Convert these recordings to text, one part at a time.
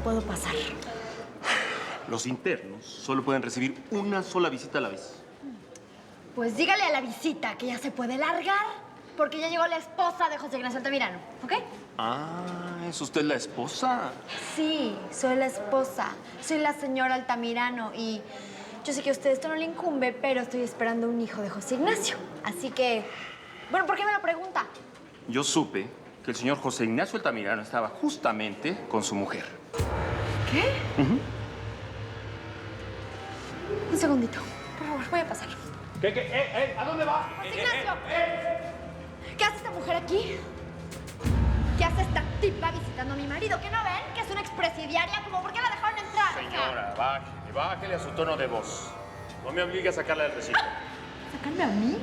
puedo pasar. Los internos solo pueden recibir una sola visita a la vez. Pues dígale a la visita que ya se puede largar, porque ya llegó la esposa de José Ignacio Altamirano, ¿ok? Ah, ¿es usted la esposa? Sí, soy la esposa. Soy la señora Altamirano y yo sé que a usted esto no le incumbe, pero estoy esperando un hijo de José Ignacio. Así que, bueno, ¿por qué me lo pregunta? Yo supe que el señor José Ignacio Altamirano estaba justamente con su mujer. ¿Qué? Un segundito, por favor, voy a pasar. ¿Qué? ¿A dónde va? José Ignacio. ¿Qué hace esta mujer aquí? ¿Qué hace esta tipa visitando a mi marido? ¿Que no ven que es una expresidiaria? ¿Cómo por qué la dejaron entrar? Señora, bájele a su tono de voz. No me obligue a sacarla del recinto. ¿Sacarme a mí?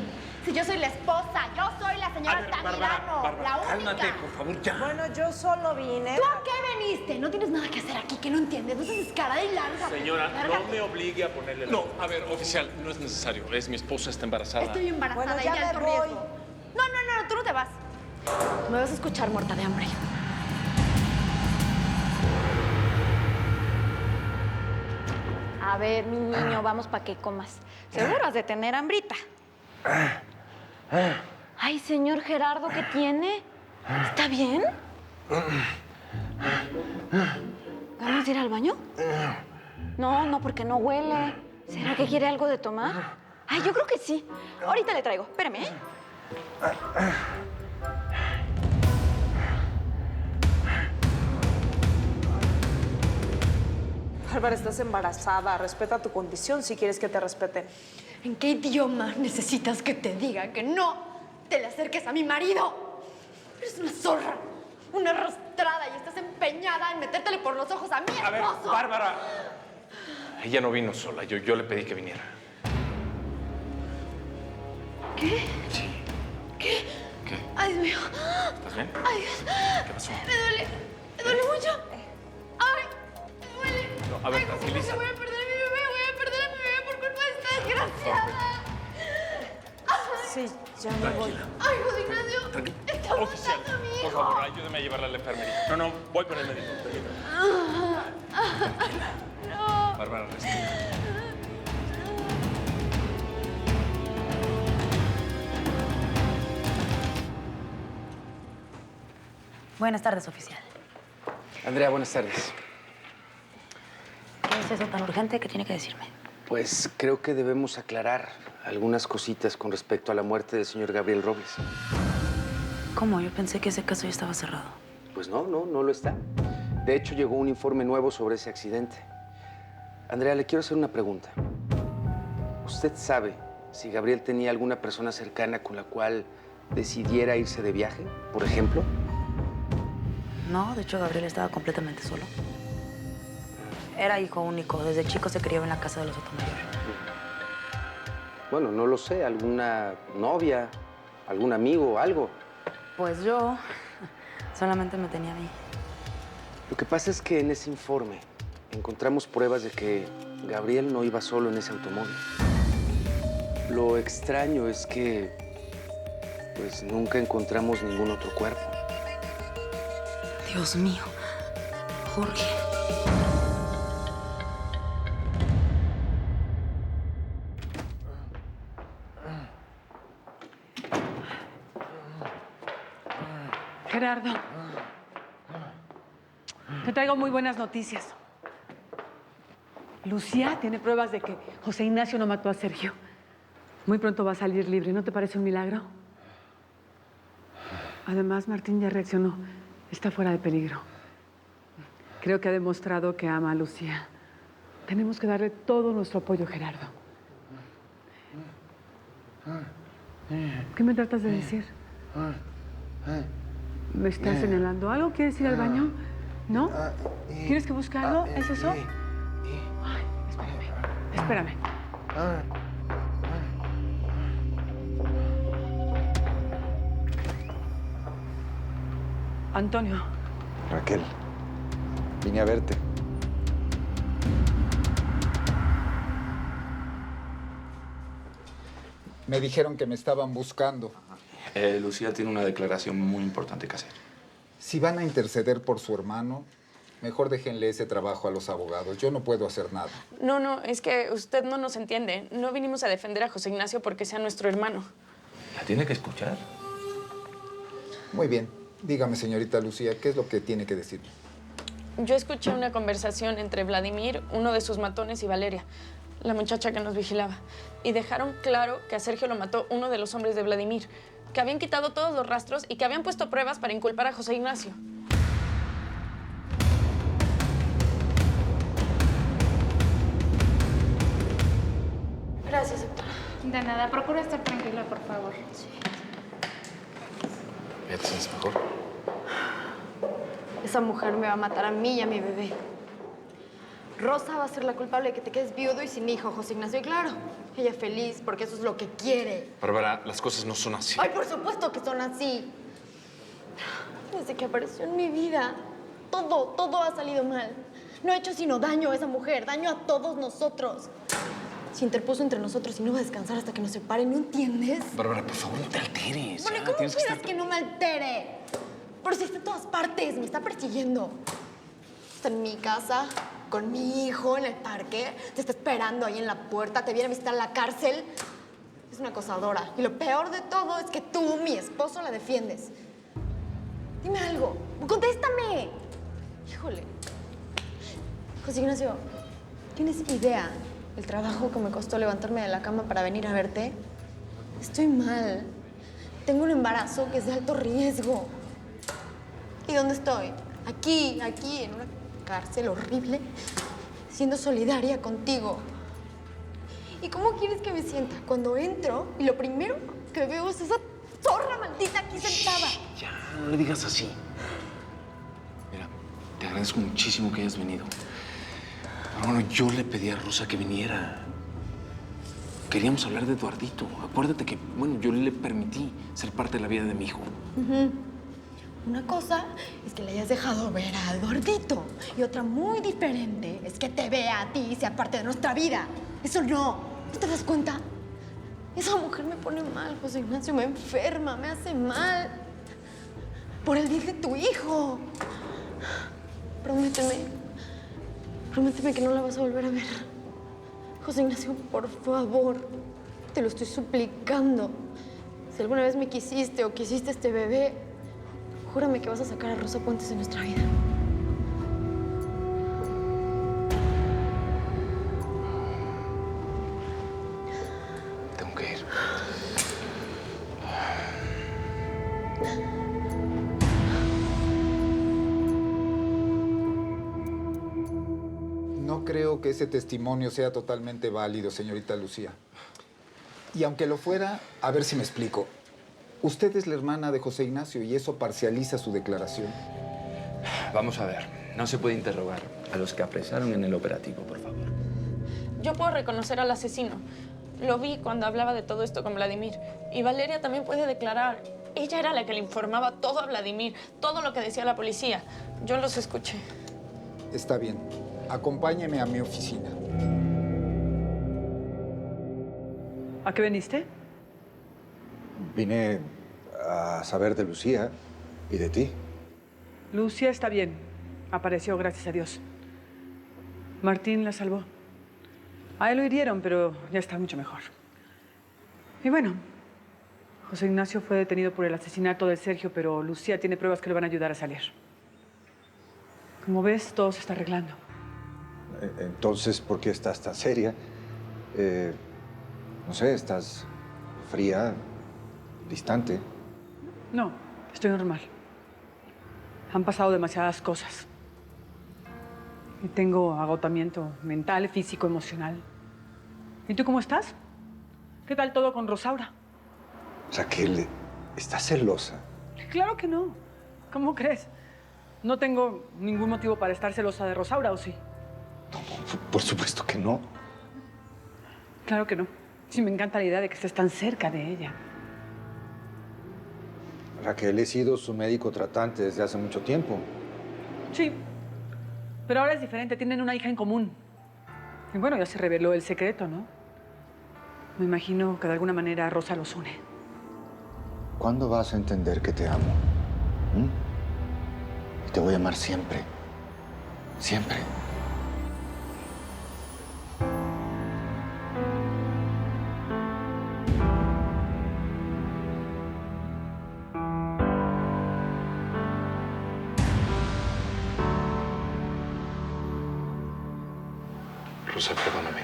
Si yo soy la esposa, yo soy la señora Altamirano, la única. Cálmate, por favor, ya. Bueno, yo solo vine. ¿Tú a qué veniste? No tienes nada que hacer aquí, que no entiendes. No seas descarada y larga. Señora, no me obligue a ponerle la... No, a ver, oficial, no es necesario. Es mi esposa, está embarazada. Estoy embarazada Bueno, y ya de me alto voy. riesgo. No, tú no te vas. Me vas a escuchar muerta de hambre. A ver, mi niño, vamos para que comas. Seguro has de tener hambrita. Ay, señor Gerardo, ¿qué tiene? ¿Está bien? ¿Ganas de ir al baño? No, porque no huele. ¿Será que quiere algo de tomar? Ay, yo creo que sí. Ahorita le traigo. Espérame, ¿eh? Bárbara, estás embarazada. Respeta tu condición si quieres que te respeten. ¿En qué idioma necesitas que te diga que no te le acerques a mi marido? Eres una zorra, una arrastrada y estás empeñada en metértele por los ojos a mi esposo. A ver, Bárbara. Ella no vino sola. Yo le pedí que viniera. ¿Qué? Sí. ¿Qué? ¿Qué? Ay, Dios mío. ¿Estás bien? Ay, Dios. ¿Qué pasó? Me duele mucho. Ay, me duele. No, a ver, Ay, José, tranquiliza. voy a perder a mi bebé, voy a perder a mi bebé por culpa de esta desgraciada. Sí, ya me voy. Ay, José Ignacio, Tranquilo. está Oficial, matando a mi hijo. por favor, ayúdeme a llevarla a la enfermería. No, voy con el médico. No. Bárbara, respira. Buenas tardes, oficial. Andrea, buenas tardes. ¿Qué es eso tan urgente que tiene que decirme? Pues creo que debemos aclarar algunas cositas con respecto a la muerte del señor Gabriel Robles. ¿Cómo? Yo pensé que ese caso ya estaba cerrado. Pues no lo está. De hecho, llegó un informe nuevo sobre ese accidente. Andrea, le quiero hacer una pregunta. ¿Usted sabe si Gabriel tenía alguna persona cercana con la cual decidiera irse de viaje, por ejemplo? No, de hecho, Gabriel estaba completamente solo. Era hijo único. Desde chico se crió en la casa de los Sotomayor. Bueno, no lo sé. ¿Alguna novia? ¿Algún amigo? ¿Algo? Pues yo solamente me tenía a mí. Lo que pasa es que en ese informe encontramos pruebas de que Gabriel no iba solo en ese automóvil. Lo extraño es que, pues, nunca encontramos ningún otro cuerpo. Dios mío. Jorge. Gerardo, te traigo muy buenas noticias. Lucía tiene pruebas de que José Ignacio no mató a Sergio. Muy pronto va a salir libre. ¿No te parece un milagro? Además, Martín ya reaccionó. Está fuera de peligro. Creo que ha demostrado que ama a Lucía. Tenemos que darle todo nuestro apoyo, Gerardo. ¿Qué me tratas de decir? ¿Me estás señalando algo? ¿Quieres ir al baño? ¿No? ¿Quieres que busque algo? ¿Es eso? Ay, espérame. Antonio. Raquel, vine a verte. Me dijeron que me estaban buscando. Lucía tiene una declaración muy importante que hacer. Si van a interceder por su hermano, Mejor déjenle ese trabajo a los abogados. Yo no puedo hacer nada. No, es que usted no nos entiende. No vinimos a defender a José Ignacio porque sea nuestro hermano. La tiene que escuchar. Muy bien. Dígame, señorita Lucía, ¿qué es lo que tiene que decir? Yo escuché una conversación entre Vladimir, uno de sus matones, y Valeria, la muchacha que nos vigilaba. Y dejaron claro que a Sergio lo mató uno de los hombres de Vladimir, que habían quitado todos los rastros y que habían puesto pruebas para inculpar a José Ignacio. Gracias, doctora. De nada, procura estar tranquila, por favor. ¿Ya te sientes mejor? Esa mujer me va a matar a mí y a mi bebé. Rosa va a ser la culpable de que te quedes viudo y sin hijo, José Ignacio. Y claro, ella feliz porque eso es lo que quiere. Bárbara, las cosas no son así. Ay, por supuesto que son así. Desde que apareció en mi vida, todo ha salido mal. No ha hecho sino daño a esa mujer, daño a todos nosotros. Se interpuso entre nosotros y no va a descansar hasta que nos separen, ¿no entiendes? Bárbara, por favor, no te alteres. Bueno, ¿y cómo quieres que no me altere? Pero si está en todas partes, me está persiguiendo. Está en mi casa, con mi hijo, en el parque. Te está esperando ahí en la puerta, te viene a visitar a la cárcel. Es una acosadora. Y lo peor de todo es que tú, mi esposo, la defiendes. Dime algo. ¡Contéstame! Híjole. José Ignacio, ¿tienes idea el trabajo que me costó levantarme de la cama para venir a verte? Estoy mal. Tengo un embarazo que es de alto riesgo. ¿Y dónde estoy? Aquí, en una cárcel horrible, siendo solidaria contigo. ¿Y cómo quieres que me sienta cuando entro y lo primero que veo es esa zorra maldita aquí sentada? Ya, no le digas así. Mira, te agradezco muchísimo que hayas venido. Pero bueno, yo le pedí a Rosa que viniera. Queríamos hablar de Eduardito. Acuérdate que, bueno, yo le permití ser parte de la vida de mi hijo. Una cosa es que le hayas dejado ver a Eduardito. Y otra muy diferente es que te vea a ti y sea parte de nuestra vida. Eso no. ¿No te das cuenta? Esa mujer me pone mal, José Ignacio. Me enferma, me hace mal. Por el bien de tu hijo. Prométeme que no la vas a volver a ver. José Ignacio, por favor. Te lo estoy suplicando. Si alguna vez me quisiste o quisiste este bebé, júrame que vas a sacar a Rosa Puentes de nuestra vida. Tengo que ir. No creo que ese testimonio sea totalmente válido, señorita Lucía. Y aunque lo fuera, a ver si me explico. Usted es la hermana de José Ignacio y eso parcializa su declaración. Vamos a ver, no se puede interrogar a los que apresaron en el operativo, por favor. Yo puedo reconocer al asesino. Lo vi cuando hablaba de todo esto con Vladimir. Y Valeria también puede declarar. Ella era la que le informaba todo a Vladimir, todo lo que decía la policía. Yo los escuché. Está bien. Acompáñeme a mi oficina. ¿A qué viniste? Vine a saber de Lucía y de ti. Lucía está bien. Apareció, gracias a Dios. Martín la salvó. A él lo hirieron, pero ya está mucho mejor. Y bueno, José Ignacio fue detenido por el asesinato de Sergio, pero Lucía tiene pruebas que le van a ayudar a salir. Como ves, todo se está arreglando. Entonces, ¿por qué estás tan seria? No sé, estás fría, distante. No, estoy normal. Han pasado demasiadas cosas. Y tengo agotamiento mental, físico, emocional. ¿Y tú cómo estás? ¿Qué tal todo con Rosaura? Raquel, ¿estás celosa? Claro que no. ¿Cómo crees? No tengo ningún motivo para estar celosa de Rosaura, ¿o sí? No, por supuesto que no. Claro que no. Sí, me encanta la idea de que estés tan cerca de ella. Raquel, he sido su médico tratante desde hace mucho tiempo. Sí, pero ahora es diferente. Tienen una hija en común. Y bueno, ya se reveló el secreto, ¿no? Me imagino que de alguna manera Rosa los une. ¿Cuándo vas a entender que te amo? Y te voy a amar siempre. Siempre. Rosa, perdóname.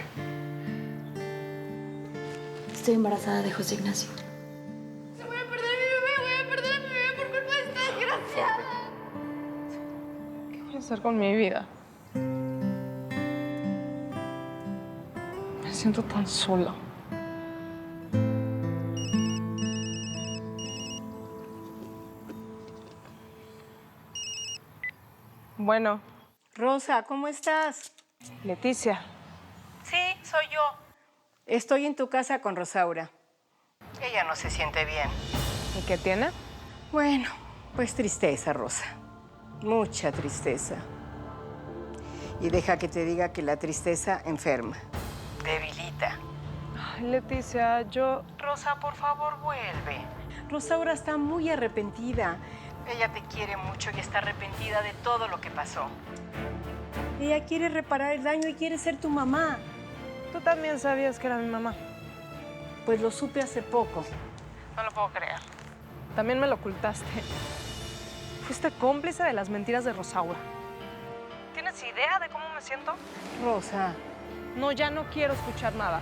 Estoy embarazada de José Ignacio. Se voy a perder a mi bebé, voy a perder a mi bebé por culpa de esta desgraciada. ¿Qué voy a hacer con mi vida? Me siento tan sola. Bueno. Rosa, ¿cómo estás? Leticia. Sí, soy yo. Estoy en tu casa con Rosaura. Ella no se siente bien. ¿Y qué tiene? Bueno, pues tristeza, Rosa. Mucha tristeza. Y deja que te diga que la tristeza enferma. Debilita. Ay, Leticia, yo... Rosa, por favor, vuelve. Rosaura está muy arrepentida. Ella te quiere mucho y está arrepentida de todo lo que pasó. Ella quiere reparar el daño y quiere ser tu mamá. Tú también sabías que era mi mamá. Pues lo supe hace poco. No lo puedo creer. También me lo ocultaste. Fuiste cómplice de las mentiras de Rosaura. ¿Tienes idea de cómo me siento? Rosa. No, ya no quiero escuchar nada.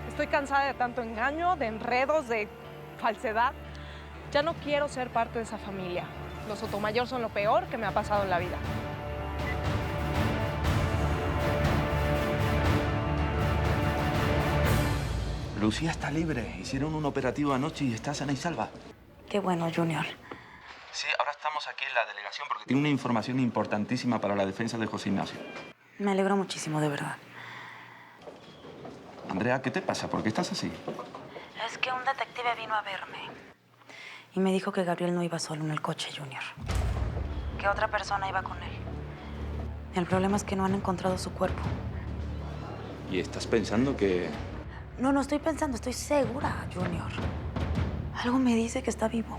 Estoy cansada de tanto engaño, de enredos, de falsedad. Ya no quiero ser parte de esa familia. Los Sotomayor son lo peor que me ha pasado en la vida. Lucía está libre. Hicieron un operativo anoche y está sana y salva. Qué bueno, Junior. Sí, ahora estamos aquí en la delegación porque tiene una información importantísima para la defensa de José Ignacio. Me alegro muchísimo, de verdad. Andrea, ¿qué te pasa? ¿Por qué estás así? Es que un detective vino a verme y me dijo que Gabriel no iba solo en el coche, Junior. Que otra persona iba con él. El problema es que no han encontrado su cuerpo. ¿Y estás pensando que...? No estoy pensando, estoy segura, Junior. Algo me dice que está vivo.